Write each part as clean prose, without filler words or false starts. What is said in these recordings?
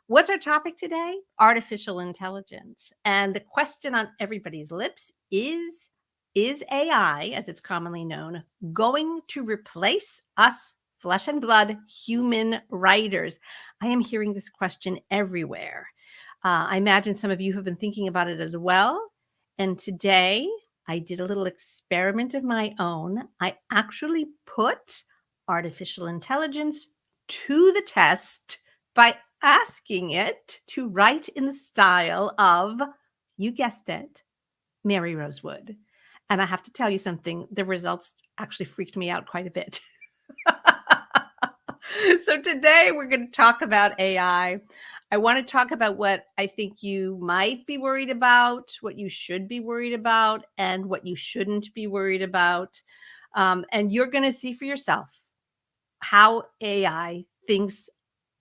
What's our topic today? Artificial intelligence. And the question on everybody's lips is AI, as it's commonly known, going to replace us flesh and blood human writers? I am hearing this question everywhere. I imagine some of you have been thinking about it as well. And today I did a little experiment of my own. I actually put artificial intelligence to the test by asking it to write in the style of, you guessed it, Mary Rosewood. And I have to tell you something, the results actually freaked me out quite a bit. So today we're going to talk about AI. I want to talk about what I think you might be worried about, what you should be worried about, and what you shouldn't be worried about. And you're going to see for yourself how AI thinks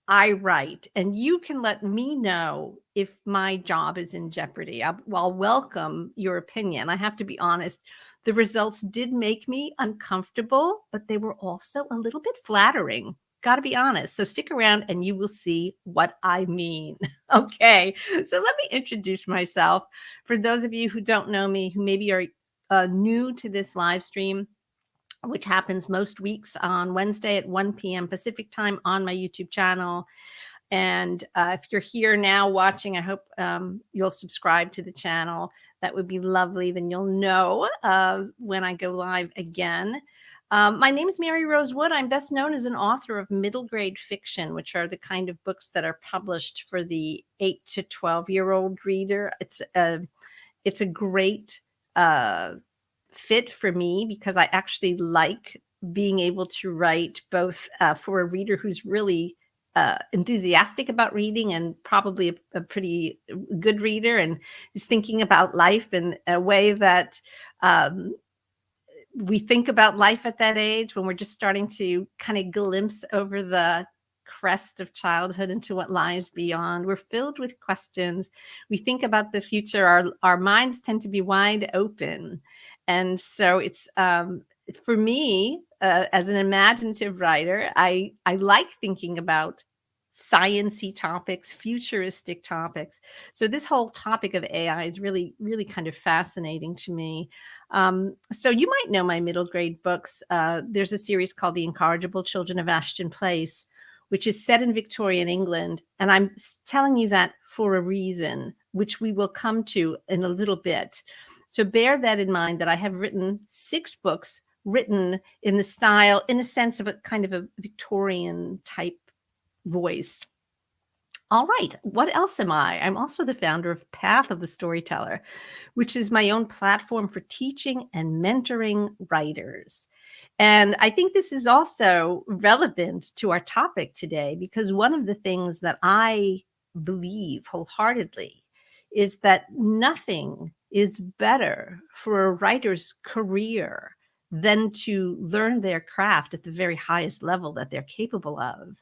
I write, and you can let me know if my job is in jeopardy. I'll welcome your opinion. I have to be honest. The results did make me uncomfortable, but they were also a little bit flattering. Got to be honest. So stick around and you will see what I mean. Okay. So let me introduce myself. For those of you who don't know me, who maybe are new to this live stream, which happens most weeks on Wednesday at 1 p.m. Pacific time on my YouTube channel. And if you're here now watching, I hope you'll subscribe to the channel. That would be lovely. Then you'll know when I go live again. My name is Mary Rosewood. I'm best known as an author of middle grade fiction, which are the kind of books that are published for the 8 to 12-year-old reader. It's a great fit for me because I actually like being able to write both for a reader who's really enthusiastic about reading and probably a pretty good reader and is thinking about life in a way that we think about life at that age when we're just starting to kind of glimpse over the crest of childhood into what lies beyond. We're filled with questions. We think about the future. Our minds tend to be wide open. And so it's for me, as an imaginative writer, I like thinking about science-y topics, futuristic topics. So this whole topic of AI is really, really kind of fascinating to me. So you might know my middle grade books. There's a series called The Incorrigible Children of Ashton Place, which is set in Victorian England. And I'm telling you that for a reason, which we will come to in a little bit. So bear that in mind, that I have written 6 books written in the style, in a sense of a kind of a Victorian type voice. All right. What else am I? I'm also the founder of Path of the Storyteller, which is my own platform for teaching and mentoring writers. And I think this is also relevant to our topic today, because one of the things that I believe wholeheartedly is that nothing is better for a writer's career than to learn their craft at the very highest level that they're capable of.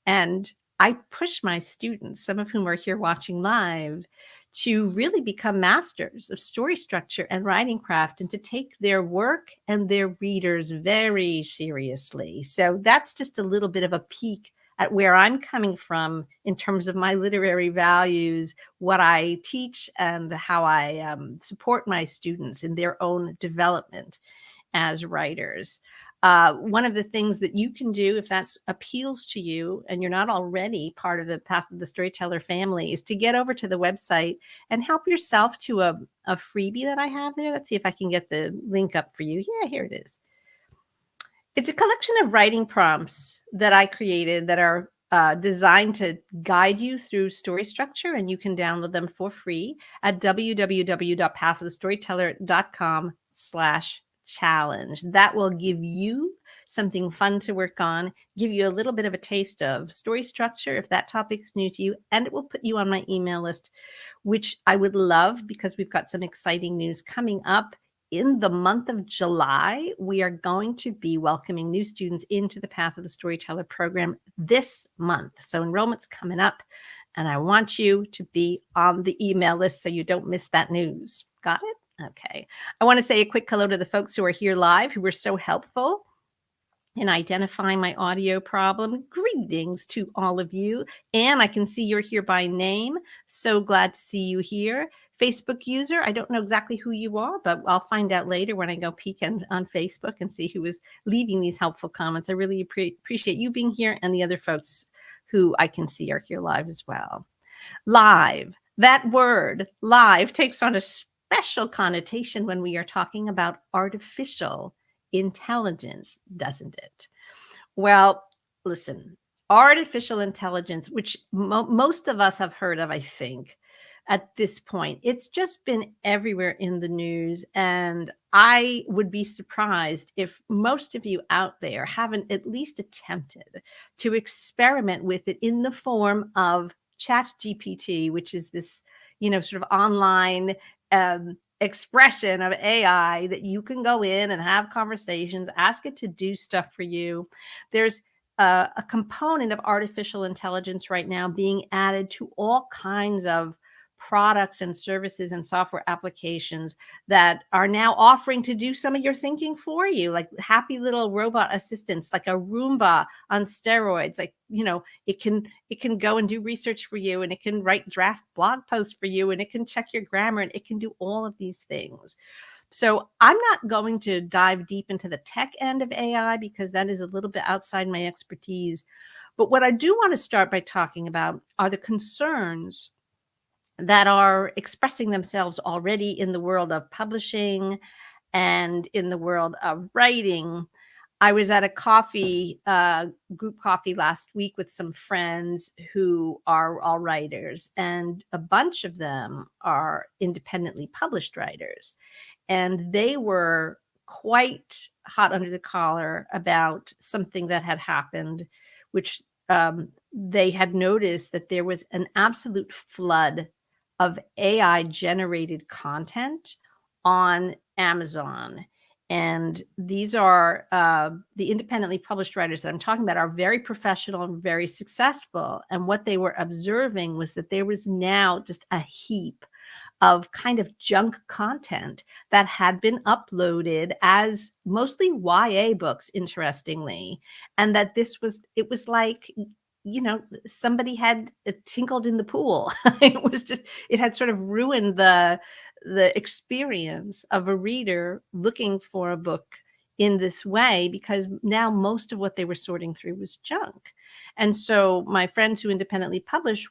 And I push my students, some of whom are here watching live, to really become masters of story structure and writing craft, and to take their work and their readers very seriously. So that's just a little bit of a peek at where I'm coming from in terms of my literary values, what I teach, and how I support my students in their own development as writers. One of the things that you can do, if that appeals to you and you're not already part of the Path of the Storyteller family, is to get over to the website and help yourself to a freebie that I have there. Let's see if I can get the link up for you. Yeah, here it is. It's a collection of writing prompts that I created that are designed to guide you through story structure, and you can download them for free at www.pathofthestoryteller.com/challenge. That will give you something fun to work on, give you a little bit of a taste of story structure if that topic is new to you, and it will put you on my email list, which I would love, because we've got some exciting news coming up. In the month of July, we are going to be welcoming new students into the Path of the Storyteller program this month. So enrollment's coming up, and I want you to be on the email list so you don't miss that news. Got it? Okay. I want to say a quick hello to the folks who are here live, who were so helpful in identifying my audio problem. Greetings to all of you. And I can see you're here by name. So glad to see you here. Facebook user, I don't know exactly who you are, but I'll find out later when I go peek on Facebook and see who is leaving these helpful comments. I really appreciate you being here, and the other folks who I can see are here live as well. Live. That word, live, takes on a special connotation when we are talking about artificial intelligence, doesn't it? Well, listen, artificial intelligence, which most of us have heard of, I think, at this point, it's just been everywhere in the news. And I would be surprised if most of you out there haven't at least attempted to experiment with it in the form of ChatGPT, which is this, sort of online expression of AI that you can go in and have conversations, ask it to do stuff for you. There's a component of artificial intelligence right now being added to all kinds of products and services and software applications that are now offering to do some of your thinking for you, like happy little robot assistants, like a Roomba on steroids. Like, it can go and do research for you, and it can write draft blog posts for you, and it can check your grammar, and it can do all of these things. So I'm not going to dive deep into the tech end of AI because that is a little bit outside my expertise. But what I do want to start by talking about are the concerns that are expressing themselves already in the world of publishing and in the world of writing. I was at a group coffee last week with some friends who are all writers, and a bunch of them are independently published writers. And they were quite hot under the collar about something that had happened, which they had noticed that there was an absolute flood of AI generated content on Amazon. And these are the independently published writers that I'm talking about are very professional and very successful. And what they were observing was that there was now just a heap of kind of junk content that had been uploaded as mostly YA books, interestingly. And that it was like, somebody had tinkled in the pool. It had sort of ruined the experience of a reader looking for a book in this way, because now most of what they were sorting through was junk. And so my friends who independently publish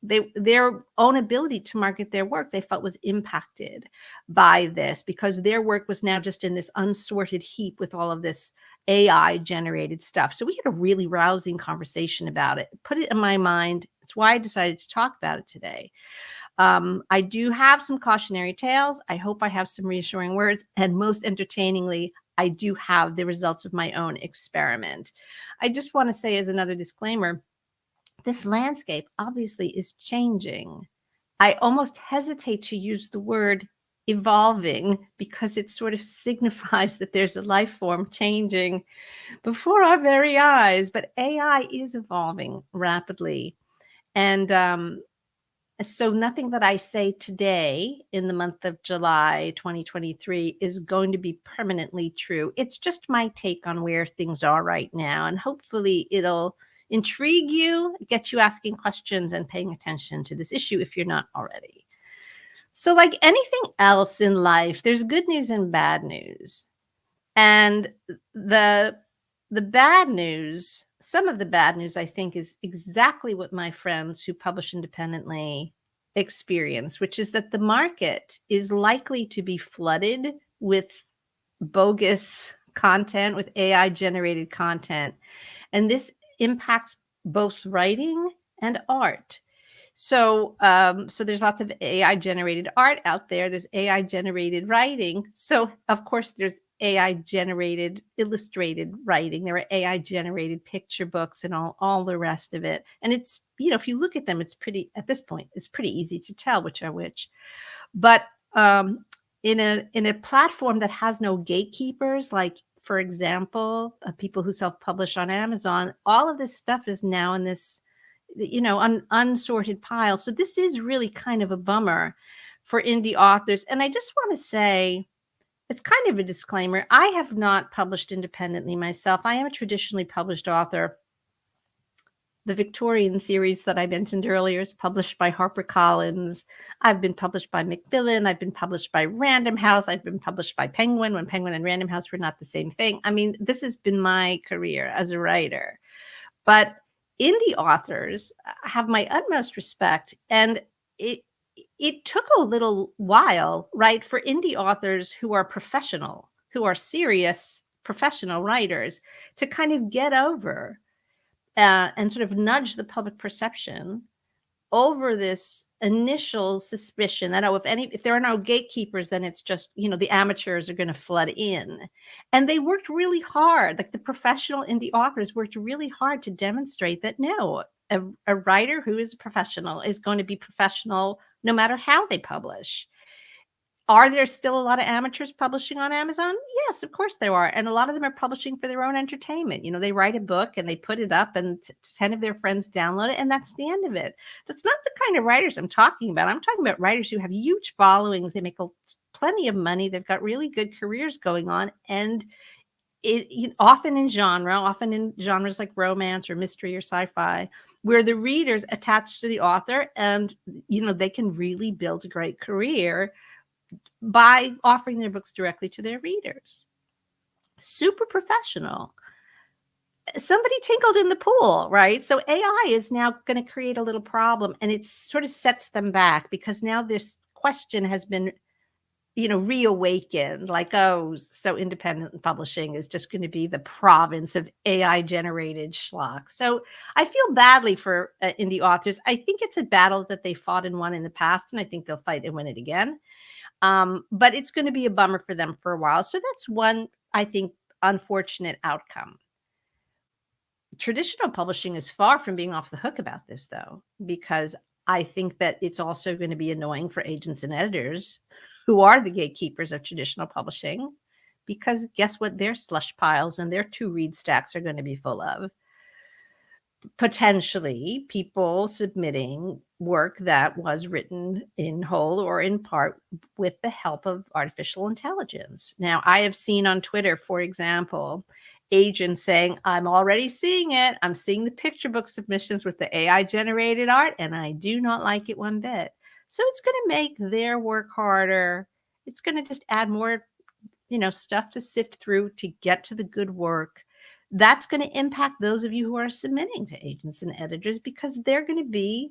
their own ability to market their work, they felt was impacted by this, because their work was now just in this unsorted heap with all of this AI generated stuff. So we had a really rousing conversation about it, put it in my mind. That's why I decided to talk about it today. I do have some cautionary tales. I hope I have some reassuring words. And most entertainingly, I do have the results of my own experiment. I just want to say, as another disclaimer, this landscape obviously is changing. I almost hesitate to use the word evolving because it sort of signifies that there's a life form changing before our very eyes. But AI is evolving rapidly. And so nothing that I say today in the month of July 2023 is going to be permanently true. It's just my take on where things are right now. And hopefully it'll intrigue you, get you asking questions and paying attention to this issue if you're not already. So like anything else in life, there's good news and bad news. And the bad news, some of the bad news, I think, is exactly what my friends who publish independently experience, which is that the market is likely to be flooded with bogus content, with AI generated content. And this impacts both writing and art. So there's lots of AI generated art out there. There's AI generated writing. So of course there's AI generated illustrated writing. There are AI generated picture books and all the rest of it. And it's, if you look at them, at this point, it's pretty easy to tell which are which. But in a platform that has no gatekeepers, like, for example, people who self-publish on Amazon, all of this stuff is now in this, unsorted pile. So this is really kind of a bummer for indie authors. And I just want to say it's kind of a disclaimer. I have not published independently myself. I am a traditionally published author. The Victorian series that I mentioned earlier is published by HarperCollins. I've been published by Macmillan. I've been published by Random House. I've been published by Penguin when Penguin and Random House were not the same thing. I mean, this has been my career as a writer. But indie authors have my utmost respect. And it took a little while, right, for indie authors who are professional, who are serious professional writers to kind of get over and sort of nudge the public perception over this initial suspicion that, oh, if there are no gatekeepers, then it's just, the amateurs are going to flood in. And they worked really hard. Like the professional indie authors worked really hard to demonstrate that no, a writer who is a professional is going to be professional no matter how they publish. Are there still a lot of amateurs publishing on Amazon? Yes, of course there are. And a lot of them are publishing for their own entertainment. They write a book and they put it up and 10 of their friends download it. And that's the end of it. That's not the kind of writers I'm talking about. I'm talking about writers who have huge followings. They make plenty of money. They've got really good careers going on. And often in genres like romance or mystery or sci-fi, where the readers attach to the author and, they can really build a great career by offering their books directly to their readers. Super professional. Somebody tinkled in the pool, right? So AI is now going to create a little problem, and it sort of sets them back because now this question has been, reawakened, like, oh, so independent publishing is just going to be the province of AI generated schlock. So I feel badly for indie authors. I think it's a battle that they fought and won in the past, and I think they'll fight and win it again. But it's going to be a bummer for them for a while. So that's one, I think, unfortunate outcome. Traditional publishing is far from being off the hook about this, though, because I think that it's also going to be annoying for agents and editors who are the gatekeepers of traditional publishing, because guess what their slush piles and their to-read stacks are going to be full of? Potentially people submitting work that was written in whole or in part with the help of artificial intelligence. Now, I have seen on Twitter, for example, agents saying, I'm already seeing it. I'm seeing the picture book submissions with the AI generated art, and I do not like it one bit. So it's going to make their work harder. It's going to just add more, stuff to sift through to get to the good work. That's going to impact those of you who are submitting to agents and editors, because they're going to be,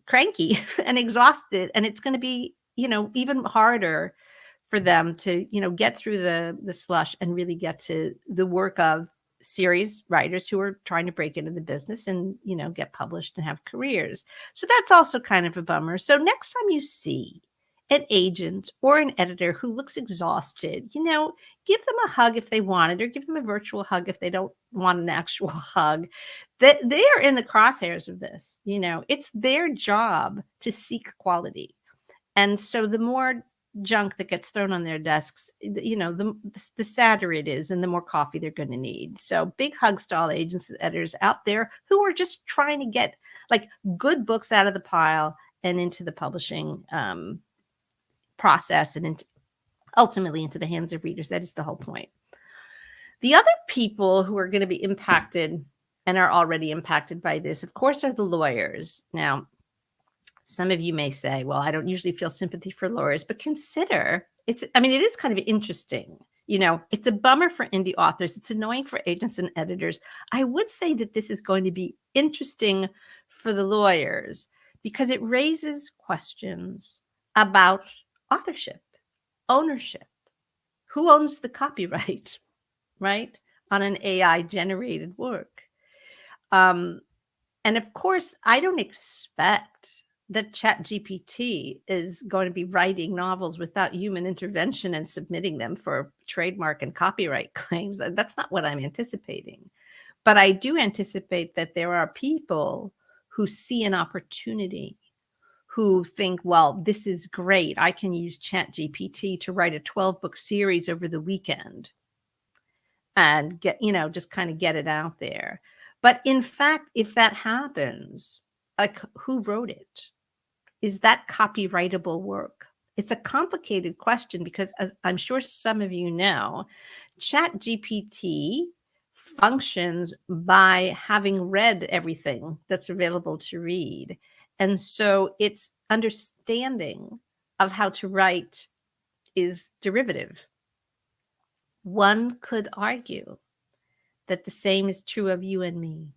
cranky and exhausted. And it's going to be, even harder for them to, get through the slush and really get to the work of serious writers who are trying to break into the business and, get published and have careers. So that's also kind of a bummer. So next time you see an agent or an editor who looks exhausted, give them a hug if they want it, or give them a virtual hug if they don't want an actual hug. That they are in the crosshairs of this. It's their job to seek quality. And so the more junk that gets thrown on their desks, the sadder it is and the more coffee they're going to need. So big hugs to all agents and editors out there who are just trying to get like good books out of the pile and into the publishing process and ultimately into the hands of readers. That is the whole point. The other people who are going to be impacted and are already impacted by this, of course, are the lawyers. Now, some of you may say, well, I don't usually feel sympathy for lawyers, but consider it is kind of interesting. It's a bummer for indie authors. It's annoying for agents and editors. I would say that this is going to be interesting for the lawyers because it raises questions about authorship, ownership. Who owns the copyright, right, on an AI generated work? And of course, I don't expect that ChatGPT is going to be writing novels without human intervention and submitting them for trademark and copyright claims. That's not what I'm anticipating. But I do anticipate that there are people who see an opportunity, who think, well, this is great. I can use ChatGPT to write a 12-book series over the weekend and get, just kind of get it out there. But in fact, if that happens, like, who wrote it? Is that copyrightable work? It's a complicated question because, as I'm sure some of you know, ChatGPT functions by having read everything that's available to read. And so its understanding of how to write is derivative. One could argue that the same is true of you and me,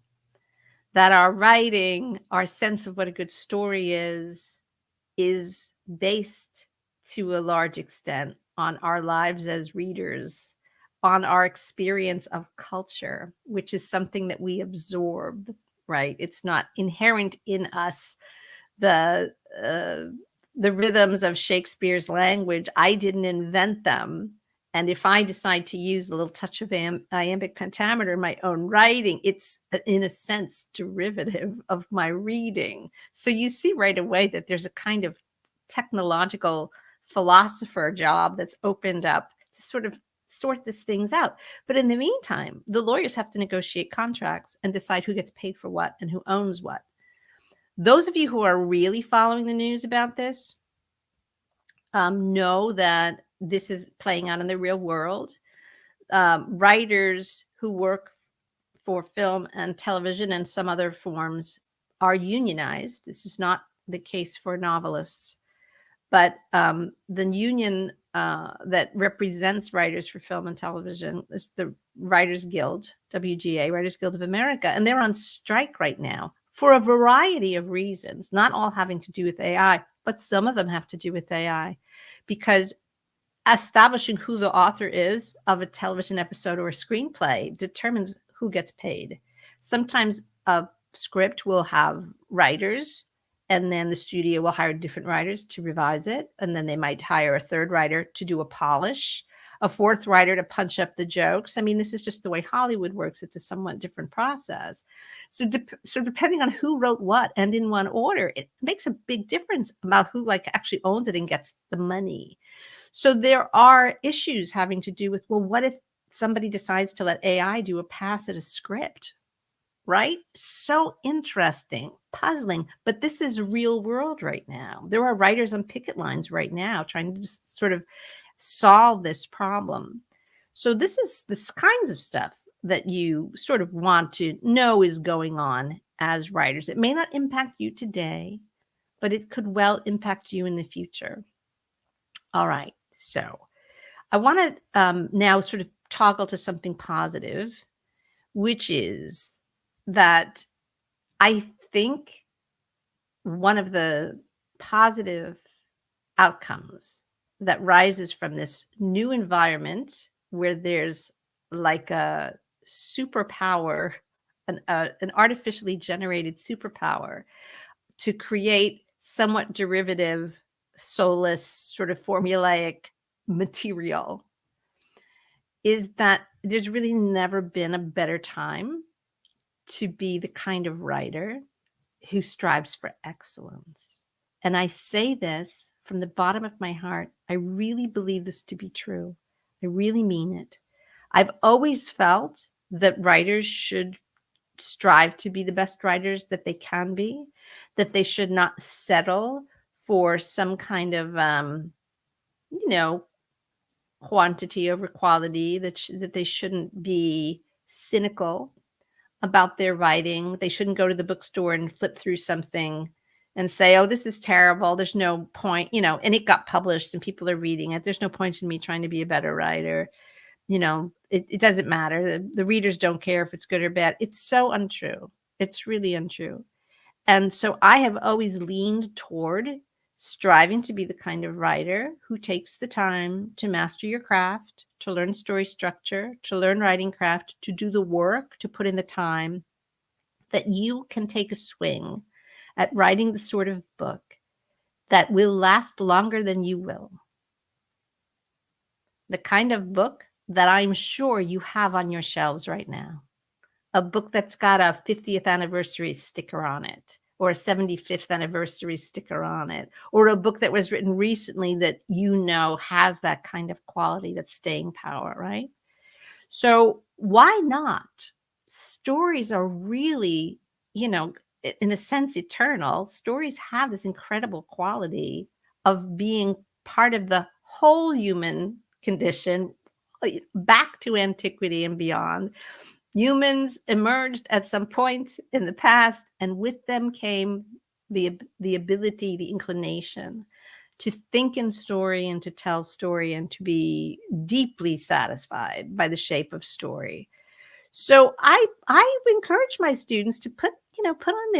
that our writing, our sense of what a good story is based to a large extent on our lives as readers, on our experience of culture, which is something that we absorb, right? It's not inherent in us. The uh, the rhythms of Shakespeare's language, I didn't invent them. And if I decide to use a little touch of iambic pentameter in my own writing, it's in a sense derivative of my reading. So you see right away that there's a kind of technological philosopher job that's opened up to sort of sort these things out. But in the meantime, the lawyers have to negotiate contracts and decide who gets paid for what and who owns what. Those of you who are really following the news about this know that this is playing out in the real world. Writers who work for film and television and some other forms are unionized. This is not the case for novelists, but the union that represents writers for film and television is the Writers Guild, WGA, Writers Guild of America, and they're on strike right now for a variety of reasons, not all having to do with AI, but some of them have to do with AI, because establishing who the author is of a television episode or a screenplay determines who gets paid. Sometimes a script will have writers, and then the studio will hire different writers to revise it. And then they might hire a third writer to do a polish, a fourth writer to punch up the jokes. I mean, this is just the way Hollywood works. It's a somewhat different process. So depending on who wrote what and in what order, it makes a big difference about who actually owns it and gets the money. So there are issues having to do with, well, what if somebody decides to let AI do a pass at a script? Right? So interesting, puzzling, but this is real world right now. There are writers on picket lines right now trying to just sort of solve this problem. So this is this kinds of stuff that you sort of want to know is going on as writers. It may not impact you today, but it could well impact you in the future. All right. So I want to now sort of toggle to something positive, which is that I think one of the positive outcomes that rises from this new environment where there's like a superpower, an artificially generated superpower to create somewhat derivative, soulless, sort of formulaic material, is that there's really never been a better time to be the kind of writer who strives for excellence. And I say this from the bottom of my heart. I really believe this to be true. I really mean it. I've always felt that writers should strive to be the best writers that they can be, that they should not settle for some kind of, quantity over quality, that they shouldn't be cynical about their writing. They shouldn't go to the bookstore and flip through something and say, oh, this is terrible. There's no point, and it got published and people are reading it. There's no point in me trying to be a better writer. It doesn't matter. The readers don't care if it's good or bad. It's so untrue. It's really untrue. And so I have always leaned toward striving to be the kind of writer who takes the time to master your craft, to learn story structure, to learn writing craft, to do the work, to put in the time, that you can take a swing at writing the sort of book that will last longer than you will. The kind of book that I'm sure you have on your shelves right now. A book that's got a 50th anniversary sticker on it, or a 75th anniversary sticker on it, or a book that was written recently that has that kind of quality, that staying power, right? So why not? Stories are really, in a sense, eternal. Stories have this incredible quality of being part of the whole human condition, back to antiquity and beyond. Humans emerged at some point in the past, and with them came the ability, the inclination to think in story and to tell story and to be deeply satisfied by the shape of story. So I encourage my students to put on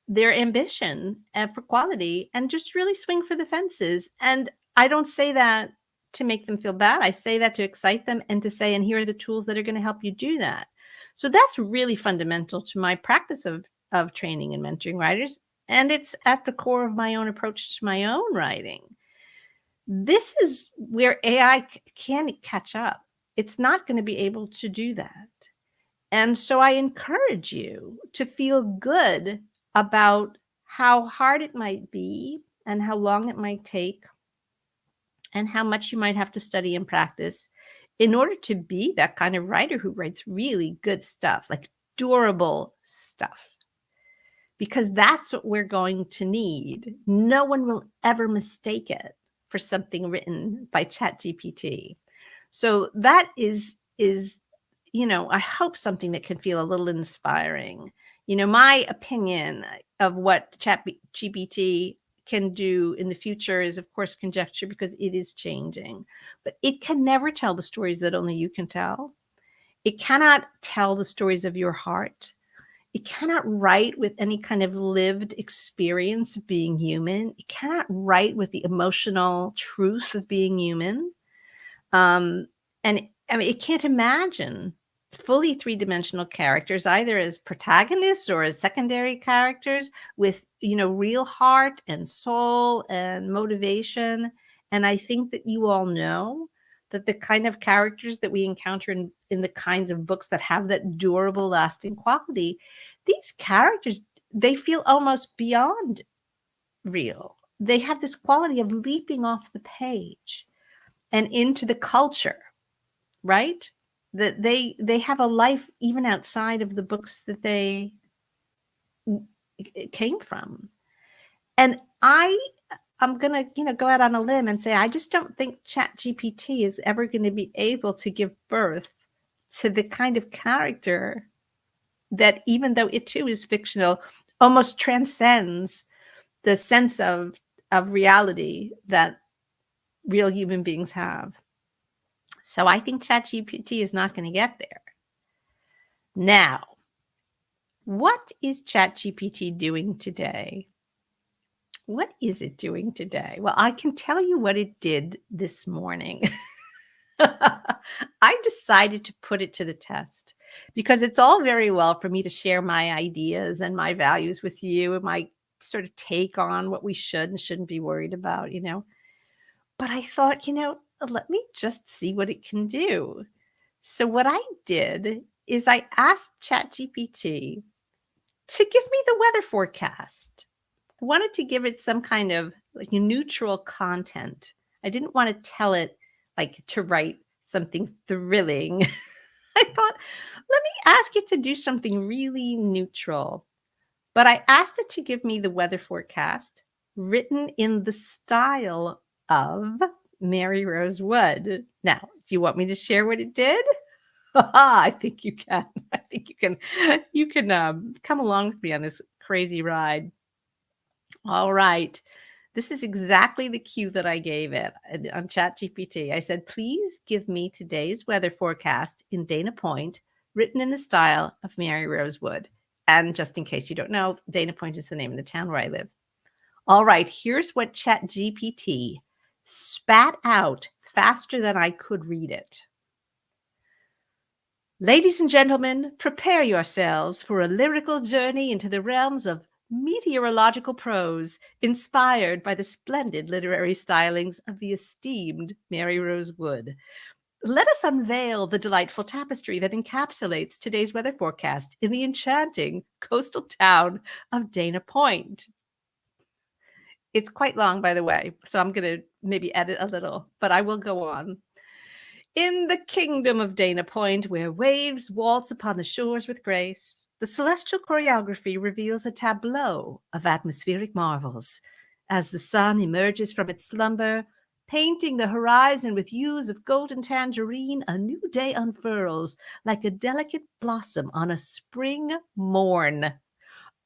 their ambition for quality and just really swing for the fences. And I don't say that to make them feel bad. I say that to excite them and to say, and here are the tools that are going to help you do that. So that's really fundamental to my practice of training and mentoring writers. And it's at the core of my own approach to my own writing. This is where AI can't catch up. It's not going to be able to do that. And so I encourage you to feel good about how hard it might be and how long it might take and how much you might have to study and practice in order to be that kind of writer who writes really good stuff, like durable stuff. Because that's what we're going to need. No one will ever mistake it for something written by ChatGPT. So that is I hope something that can feel a little inspiring. My opinion of what ChatGPT can do in the future is, of course, conjecture because it is changing. But it can never tell the stories that only you can tell. It cannot tell the stories of your heart. It cannot write with any kind of lived experience of being human. It cannot write with the emotional truth of being human. And I mean, it can't imagine fully three-dimensional characters either as protagonists or as secondary characters with real heart and soul and motivation. And I think that you all know that the kind of characters that we encounter in the kinds of books that have that durable, lasting quality, these characters, they feel almost beyond real. They have this quality of leaping off the page and into the culture, right? That they have a life even outside of the books that they came from. And I'm going to go out on a limb and say, I just don't think ChatGPT is ever going to be able to give birth to the kind of character that, even though it too is fictional, almost transcends the sense of reality that real human beings have. So I think ChatGPT is not going to get there. Now, what is ChatGPT doing today? What is it doing today? Well, I can tell you what it did this morning. I decided to put it to the test because it's all very well for me to share my ideas and my values with you and my sort of take on what we should and shouldn't be worried about, But I thought, let me just see what it can do. So what I did is I asked ChatGPT to give me the weather forecast. I wanted to give it some kind of like neutral content. I didn't want to tell it like to write something thrilling. I thought, let me ask it to do something really neutral. But I asked it to give me the weather forecast written in the style of Mary Rose Wood. Now, do you want me to share what it did? I think you can. I think you can come along with me on this crazy ride. All right. This is exactly the cue that I gave it on ChatGPT. I said, please give me today's weather forecast in Dana Point, written in the style of Mary Rose Wood. And just in case you don't know, Dana Point is the name of the town where I live. All right, here's what ChatGPT spat out faster than I could read it. Ladies and gentlemen, prepare yourselves for a lyrical journey into the realms of meteorological prose, inspired by the splendid literary stylings of the esteemed Mary Rose Wood. Let us unveil the delightful tapestry that encapsulates today's weather forecast in the enchanting coastal town of Dana Point. It's quite long, by the way, so I'm going to maybe edit a little, but I will go on. In the kingdom of Dana Point, where waves waltz upon the shores with grace, the celestial choreography reveals a tableau of atmospheric marvels. As the sun emerges from its slumber, painting the horizon with hues of golden tangerine, a new day unfurls like a delicate blossom on a spring morn.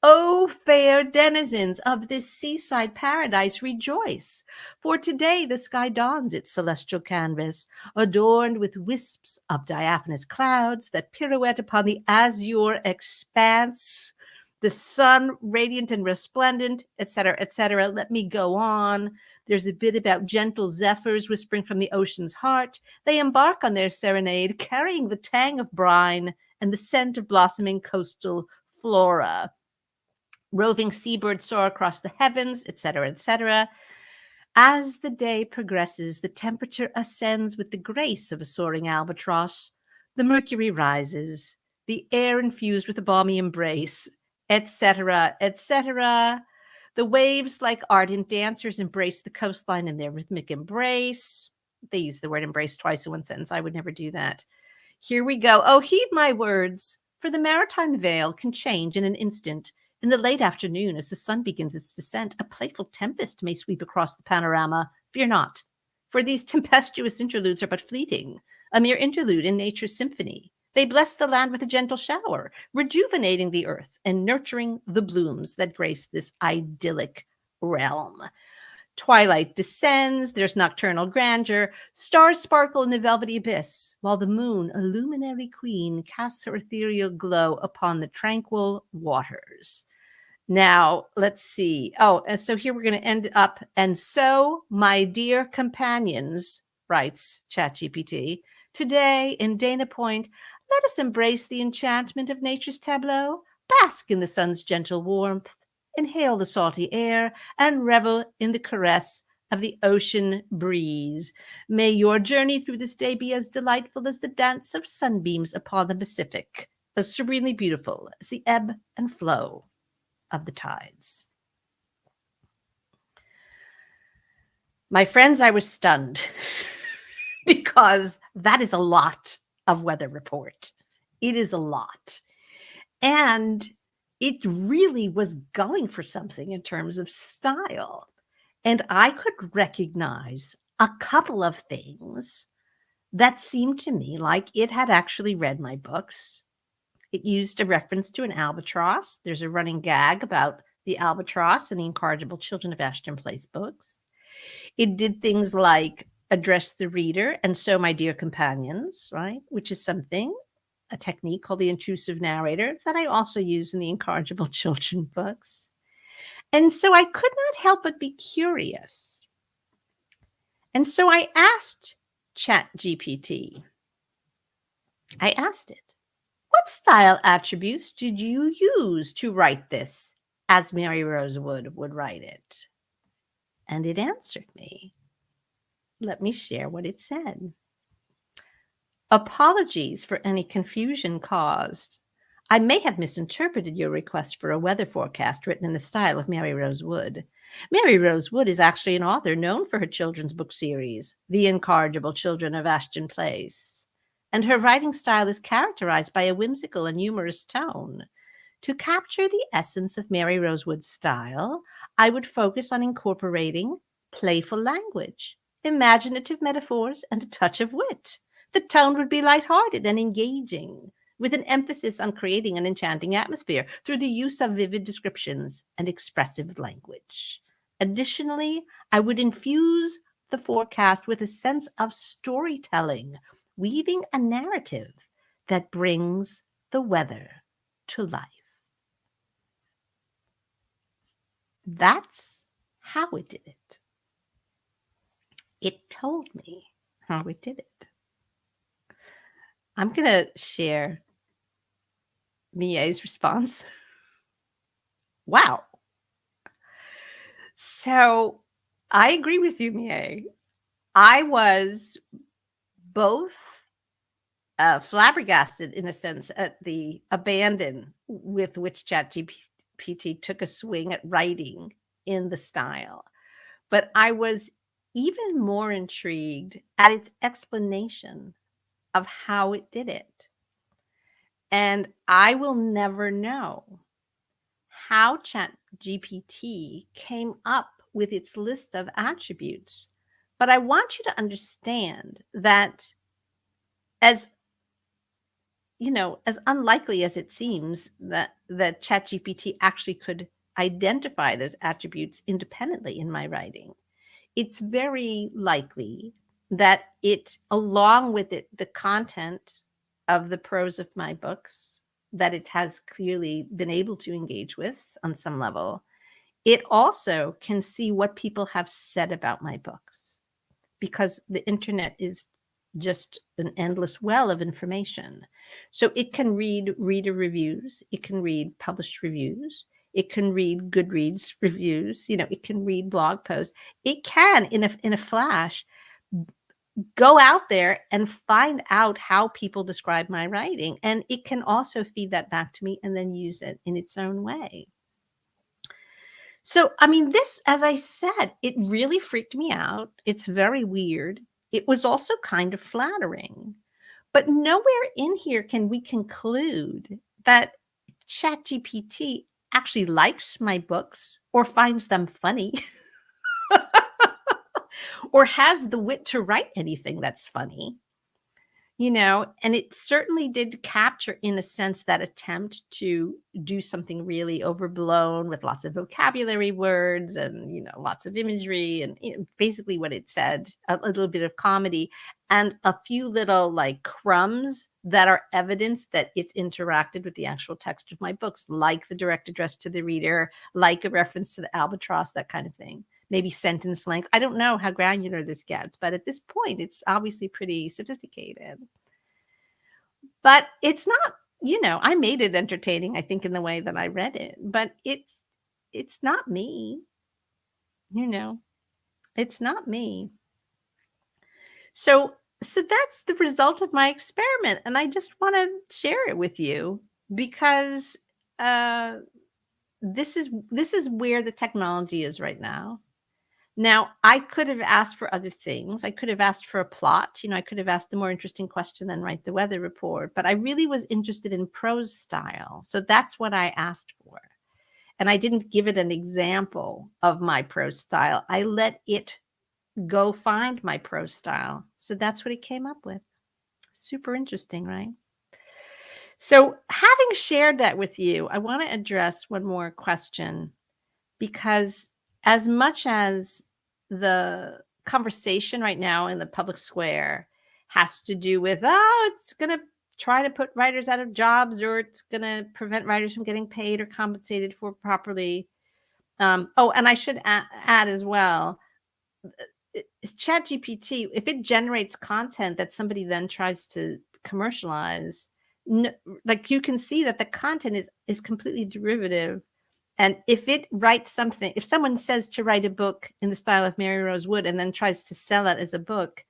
O fair denizens of this seaside paradise, rejoice, for today the sky dons its celestial canvas, adorned with wisps of diaphanous clouds that pirouette upon the azure expanse, the sun radiant and resplendent, etc., etc. Let me go on. There's a bit about gentle zephyrs whispering from the ocean's heart. They embark on their serenade, carrying the tang of brine and the scent of blossoming coastal flora. Roving seabirds soar across the heavens, etc., etc. As the day progresses, the temperature ascends with the grace of a soaring albatross. The mercury rises, the air infused with a balmy embrace, etc., etc. The waves, like ardent dancers, embrace the coastline in their rhythmic embrace. They use the word embrace twice in one sentence. I would never do that. Here we go. Oh, heed my words, for the maritime veil can change in an instant. In the late afternoon, as the sun begins its descent, a playful tempest may sweep across the panorama. Fear not, for these tempestuous interludes are but fleeting, a mere interlude in nature's symphony. They bless the land with a gentle shower, rejuvenating the earth and nurturing the blooms that grace this idyllic realm. Twilight descends, there's nocturnal grandeur, stars sparkle in the velvety abyss, while the moon, a luminary queen, casts her ethereal glow upon the tranquil waters. Now, let's see. Oh, and so here we're going to end up. And so, my dear companions, writes ChatGPT, today in Dana Point, let us embrace the enchantment of nature's tableau, bask in the sun's gentle warmth, inhale the salty air, and revel in the caress of the ocean breeze. May your journey through this day be as delightful as the dance of sunbeams upon the Pacific, as serenely beautiful as the ebb and flow of the tides. My friends, I was stunned because that is a lot of weather report. It is a lot. And it really was going for something in terms of style. And I could recognize a couple of things that seemed to me like it had actually read my books. It used a reference to an albatross. There's a running gag about the albatross in the Incorrigible Children of Ashton Place books. It did things like address the reader, and so my dear companions, right? Which is something, a technique called the intrusive narrator that I also use in the Incorrigible Children books. And so I could not help but be curious. And so I asked ChatGPT, I asked it, what style attributes did you use to write this as Mary Rosewood would write it? And it answered me. Let me share what it said. Apologies for any confusion caused. I may have misinterpreted your request for a weather forecast written in the style of Mary Rosewood. Mary Rosewood is actually an author known for her children's book series, The Incorrigible Children of Ashton Place, and her writing style is characterized by a whimsical and humorous tone. To capture the essence of Mary Rosewood's style, I would focus on incorporating playful language, imaginative metaphors, and a touch of wit. The tone would be lighthearted and engaging, with an emphasis on creating an enchanting atmosphere through the use of vivid descriptions and expressive language. Additionally, I would infuse the forecast with a sense of storytelling, weaving a narrative that brings the weather to life. That's how it did it. It told me how it did it. I'm going to share Mie's response. Wow. So I agree with you, Mie. I was both flabbergasted, in a sense, at the abandon with which ChatGPT took a swing at writing in the style. But I was even more intrigued at its explanation of how it did it. And I will never know how ChatGPT came up with its list of attributes. But I want you to understand that as as unlikely as it seems that ChatGPT actually could identify those attributes independently in my writing, it's very likely that it, along with it, the content of the prose of my books that it has clearly been able to engage with on some level, it also can see what people have said about my books, because the internet is just an endless well of information. So it can read reader reviews, it can read published reviews, it can read Goodreads reviews, it can read blog posts. It can, in a flash, go out there and find out how people describe my writing. And it can also feed that back to me and then use it in its own way. So, I mean, this, as I said, it really freaked me out. It's very weird. It was also kind of flattering. But nowhere in here can we conclude that ChatGPT actually likes my books or finds them funny or has the wit to write anything that's funny. And it certainly did capture, in a sense, that attempt to do something really overblown with lots of vocabulary words and, lots of imagery and basically what it said, a little bit of comedy and a few little like crumbs that are evidence that it's interacted with the actual text of my books, like the direct address to the reader, like a reference to the albatross, that kind of thing. Maybe sentence length. I don't know how granular this gets, but at this point, it's obviously pretty sophisticated. But it's not, I made it entertaining, I think, in the way that I read it, but it's not me, it's not me. So that's the result of my experiment, and I just want to share it with you because this is where the technology is right now. Now, I could have asked for other things. I could have asked for a plot. I could have asked a more interesting question than write the weather report. But I really was interested in prose style. So that's what I asked for. And I didn't give it an example of my prose style. I let it go find my prose style. So that's what it came up with. Super interesting, right? So having shared that with you, I want to address one more question, because as much as the conversation right now in the public square has to do with, it's going to try to put writers out of jobs, or it's going to prevent writers from getting paid or compensated for properly. And I should add as well, ChatGPT, if it generates content that somebody then tries to commercialize, like you can see that the content is completely derivative. And if it writes something, if someone says to write a book in the style of Mary Rose Wood and then tries to sell it as a book,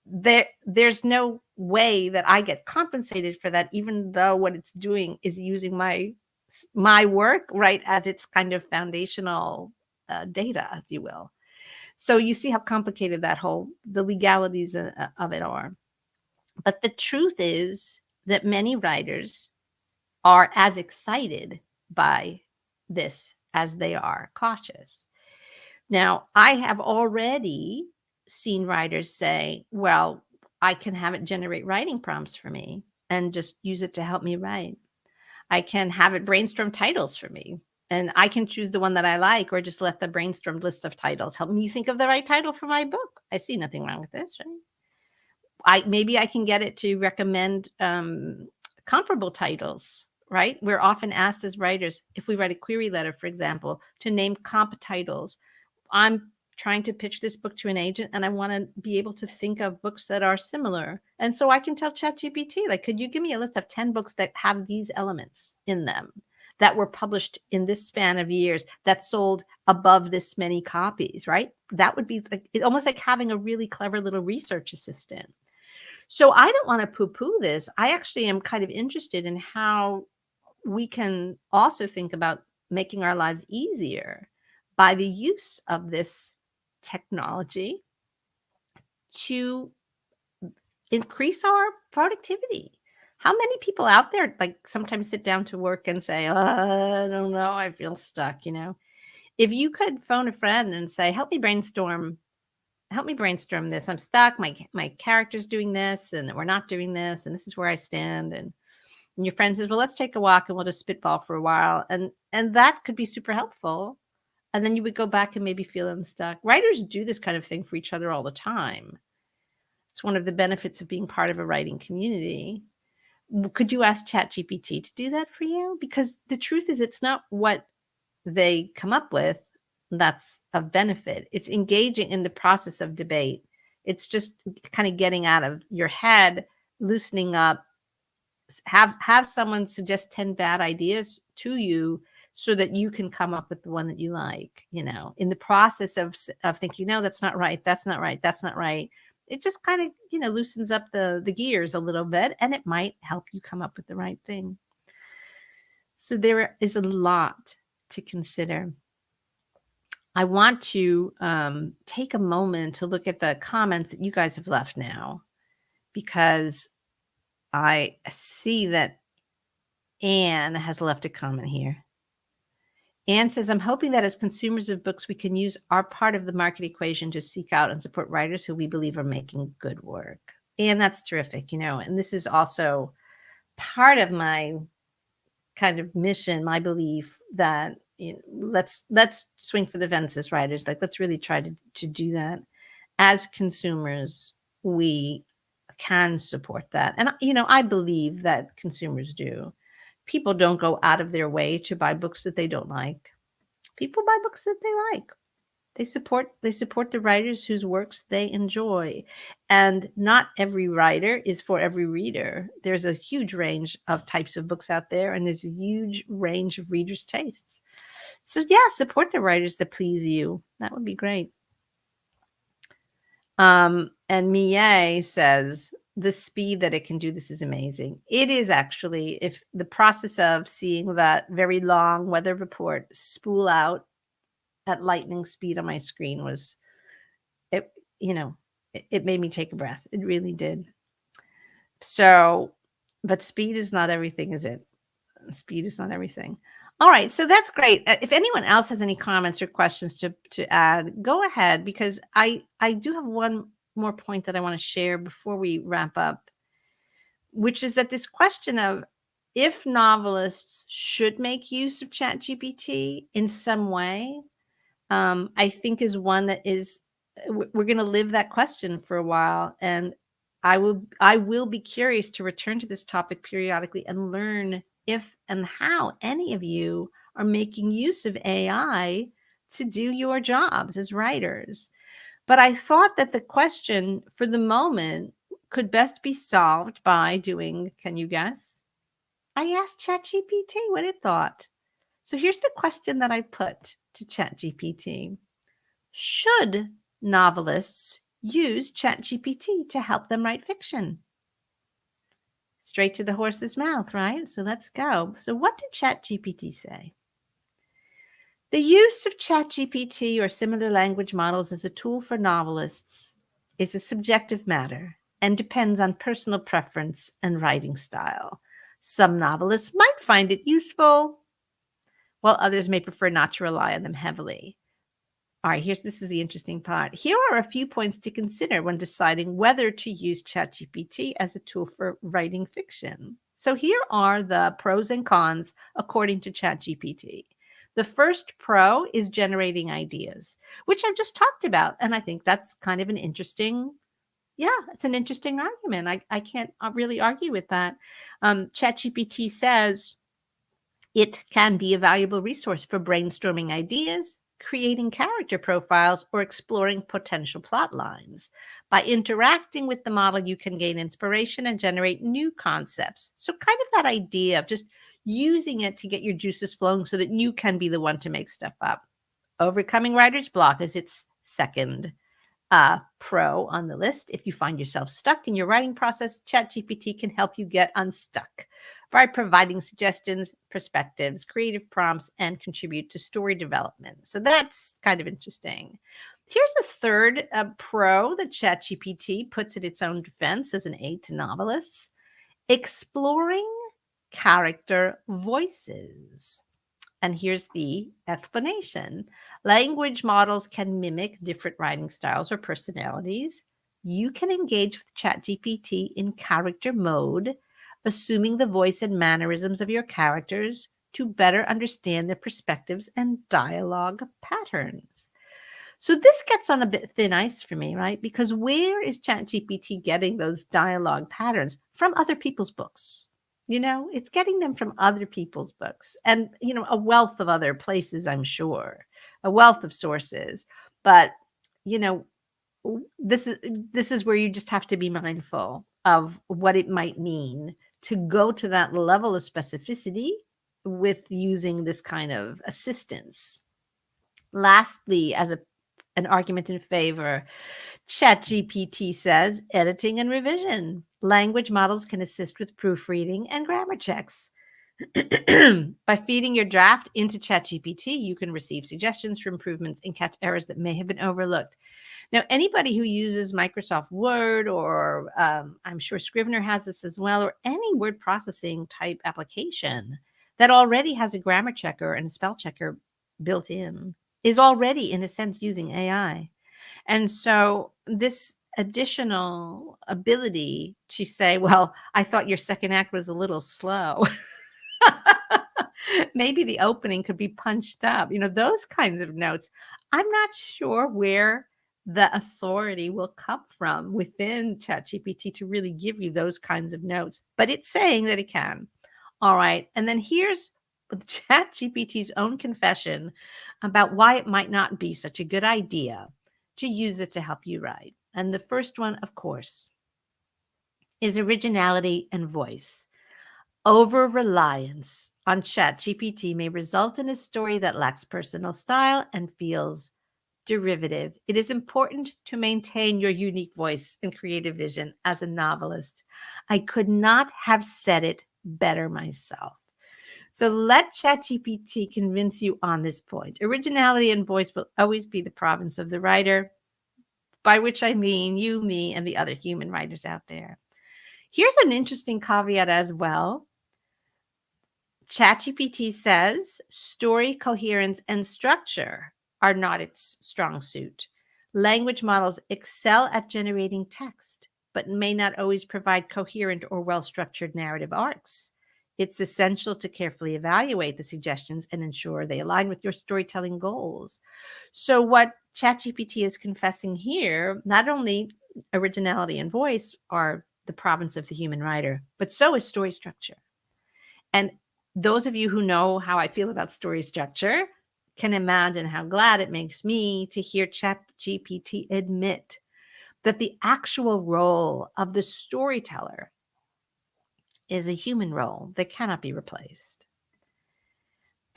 there's no way that I get compensated for that, even though what it's doing is using my work, right, as its kind of foundational data, if you will. So you see how complicated the legalities of it are. But the truth is that many writers are as excited by this as they are cautious. Now, I have already seen writers say, well, I can have it generate writing prompts for me and just use it to help me write. I can have it brainstorm titles for me, and I can choose the one that I like, or just let the brainstormed list of titles help me think of the right title for my book. I see nothing wrong with this, right? Maybe I can get it to recommend comparable titles, right? We're often asked as writers, if we write a query letter, for example, to name comp titles. I'm trying to pitch this book to an agent, and I want to be able to think of books that are similar. And so I can tell ChatGPT, like, could you give me a list of 10 books that have these elements in them, that were published in this span of years, that sold above this many copies, right? That would be almost like having a really clever little research assistant. So I don't want to poo-poo this. I actually am kind of interested in how we can also think about making our lives easier by the use of this technology to increase our productivity. How many people out there like sometimes sit down to work and say, I don't know, I feel stuck, If you could phone a friend and say, help me brainstorm this. I'm stuck. My character's doing this and we're not doing this. And this is where I stand. And your friend says, well, let's take a walk and we'll just spitball for a while. And that could be super helpful. And then you would go back and maybe feel unstuck. Writers do this kind of thing for each other all the time. It's one of the benefits of being part of a writing community. Could you ask ChatGPT to do that for you? Because the truth is, it's not what they come up with that's of benefit. It's engaging in the process of debate. It's just kind of getting out of your head, loosening up, have someone suggest 10 bad ideas to you so that you can come up with the one that you like, in the process of thinking, no, that's not right. That's not right. That's not right. It just kind of, loosens up the gears a little bit, and it might help you come up with the right thing. So there is a lot to consider. I want to take a moment to look at the comments that you guys have left now, because I see that Anne has left a comment here. Anne says, I'm hoping that as consumers of books, we can use our part of the market equation to seek out and support writers who we believe are making good work. And that's terrific, and this is also part of my kind of mission, my belief that let's swing for the fences, writers. Like, let's really try to do that. As consumers, we can support that. And, I believe that consumers do. People don't go out of their way to buy books that they don't like. People buy books that they like. They support the writers whose works they enjoy. And not every writer is for every reader. There's a huge range of types of books out there, and there's a huge range of readers' tastes. So yeah, support the writers that please you. That would be great. And Mie says, the speed that it can do this is amazing. It is actually, if the process of seeing that very long weather report spool out at lightning speed on my screen was, it made me take a breath. It really did. So, but speed is not everything, is it? Speed is not everything. All right, so that's great. If anyone else has any comments or questions to add, go ahead, because I do have one more point that I want to share before we wrap up, which is that this question of if novelists should make use of ChatGPT in some way, I think is one that is, we're going to live that question for a while. And I will be curious to return to this topic periodically and learn if and how any of you are making use of AI to do your jobs as writers. But I thought that the question for the moment could best be solved by doing, can you guess? I asked ChatGPT what it thought. So here's the question that I put to ChatGPT. Should novelists use ChatGPT to help them write fiction? Straight to the horse's mouth, right? So let's go. So what did ChatGPT say? The use of ChatGPT or similar language models as a tool for novelists is a subjective matter and depends on personal preference and writing style. Some novelists might find it useful, while others may prefer not to rely on them heavily. All right, this is the interesting part. Here are a few points to consider when deciding whether to use ChatGPT as a tool for writing fiction. So here are the pros and cons according to ChatGPT. The first pro is generating ideas, which I've just talked about. And I think that's kind of an interesting, it's an interesting argument. I can't really argue with that. ChatGPT says it can be a valuable resource for brainstorming ideas, creating character profiles, or exploring potential plot lines. By interacting with the model, you can gain inspiration and generate new concepts. So kind of that idea of just using it to get your juices flowing so that you can be the one to make stuff up. Overcoming writer's block is its second pro on the list. If you find yourself stuck in your writing process, ChatGPT can help you get unstuck by providing suggestions, perspectives, creative prompts, and contribute to story development. So that's kind of interesting. Here's a third pro that ChatGPT puts in its own defense as an aid to novelists: exploring character voices. And here's the explanation. Language models can mimic different writing styles or personalities. You can engage with ChatGPT in character mode, assuming the voice and mannerisms of your characters to better understand their perspectives and dialogue patterns. So this gets on a bit thin ice for me, right? Because where is ChatGPT getting those dialogue patterns? From other people's books. It's getting them from other people's books and, a wealth of other places, I'm sure, a wealth of sources. But, you know, this is where you just have to be mindful of what it might mean to go to that level of specificity with using this kind of assistance. Lastly, as an argument in favor, ChatGPT says editing and revision. Language models can assist with proofreading and grammar checks. By feeding your draft into ChatGPT, you can receive suggestions for improvements and catch errors that may have been overlooked. Now, anybody who uses Microsoft Word or I'm sure Scrivener has this as well, or any word processing type application that already has a grammar checker and a spell checker built in is already, in a sense, using AI. And so this additional ability to say, well, I thought your second act was a little slow. Maybe the opening could be punched up, those kinds of notes. I'm not sure where the authority will come from within ChatGPT to really give you those kinds of notes, but it's saying that it can. All right. And then here's ChatGPT's own confession about why it might not be such a good idea to use it to help you write. And the first one, of course, is originality and voice. Over-reliance on ChatGPT may result in a story that lacks personal style and feels derivative. It is important to maintain your unique voice and creative vision as a novelist. I could not have said it better myself. So let ChatGPT convince you on this point. Originality and voice will always be the province of the writer, by which I mean you, me, and the other human writers out there. Here's an interesting caveat as well. ChatGPT says story coherence and structure are not its strong suit. Language models excel at generating text, but may not always provide coherent or well-structured narrative arcs. It's essential to carefully evaluate the suggestions and ensure they align with your storytelling goals. So what ChatGPT is confessing here, not only originality and voice are the province of the human writer, but so is story structure. And those of you who know how I feel about story structure can imagine how glad it makes me to hear ChatGPT admit that the actual role of the storyteller is a human role that cannot be replaced.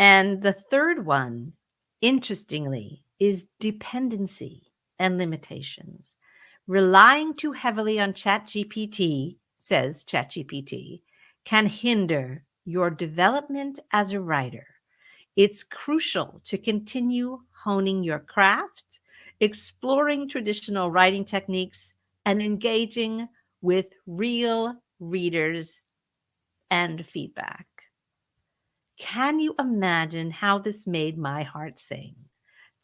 And the third one, interestingly, is dependency and limitations. Relying too heavily on ChatGPT, says ChatGPT, can hinder your development as a writer. It's crucial to continue honing your craft, exploring traditional writing techniques, and engaging with real readers and feedback. Can you imagine how this made my heart sing?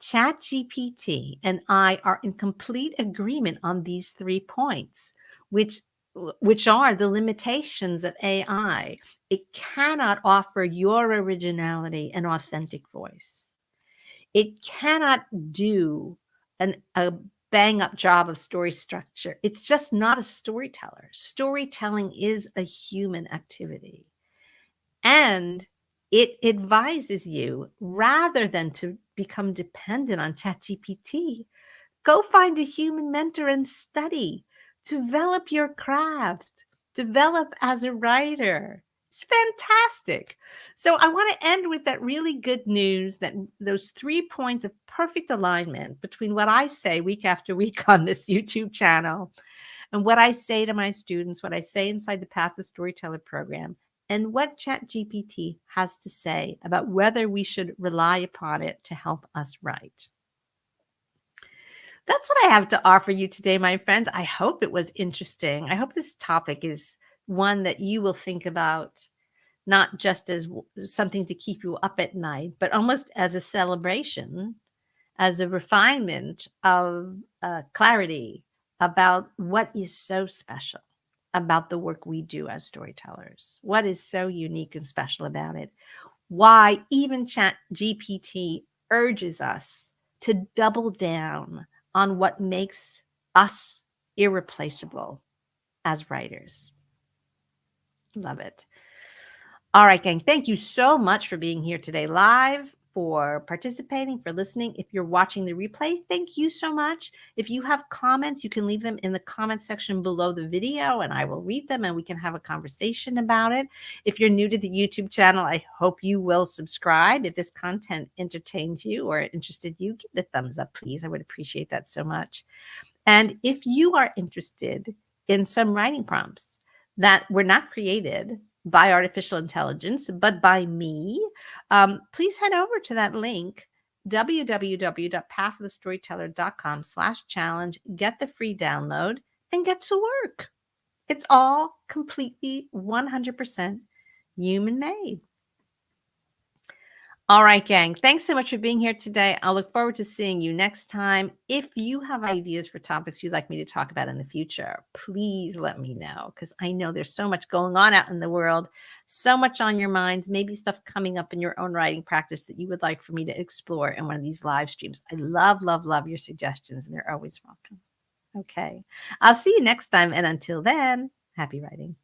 ChatGPT and I are in complete agreement on these 3 points, which are the limitations of AI. It cannot offer your originality and authentic voice. It cannot do a bang up job of story structure. It's just not a storyteller. Storytelling is a human activity. And it advises you, rather than to become dependent on ChatGPT, go find a human mentor and study. Develop your craft. Develop as a writer. It's fantastic. So I want to end with that really good news, that those 3 points of perfect alignment between what I say week after week on this YouTube channel and what I say to my students, what I say inside the Path to Storyteller program, and what ChatGPT has to say about whether we should rely upon it to help us write. That's what I have to offer you today, my friends. I hope it was interesting. I hope this topic is one that you will think about not just as something to keep you up at night, but almost as a celebration, as a refinement of clarity about what is so special about the work we do as storytellers. What is so unique and special about it? Why even Chat GPT urges us to double down on what makes us irreplaceable as writers. Love it. All right, gang. Thank you so much for being here today live, for participating, for listening. If you're watching the replay, thank you so much. If you have comments, you can leave them in the comment section below the video and I will read them and we can have a conversation about it. If you're new to the YouTube channel, I hope you will subscribe. If this content entertains you or interested you, give it a thumbs up, please. I would appreciate that so much. And if you are interested in some writing prompts that were not created by artificial intelligence, but by me, please head over to that link, www.pathofthestoryteller.com/challenge, get the free download and get to work. It's all completely 100% human made. All right, gang. Thanks so much for being here today. I'll look forward to seeing you next time. If you have ideas for topics you'd like me to talk about in the future, please let me know because I know there's so much going on out in the world, so much on your minds, maybe stuff coming up in your own writing practice that you would like for me to explore in one of these live streams. I love, love, love your suggestions and they're always welcome. Okay. I'll see you next time. And until then, happy writing.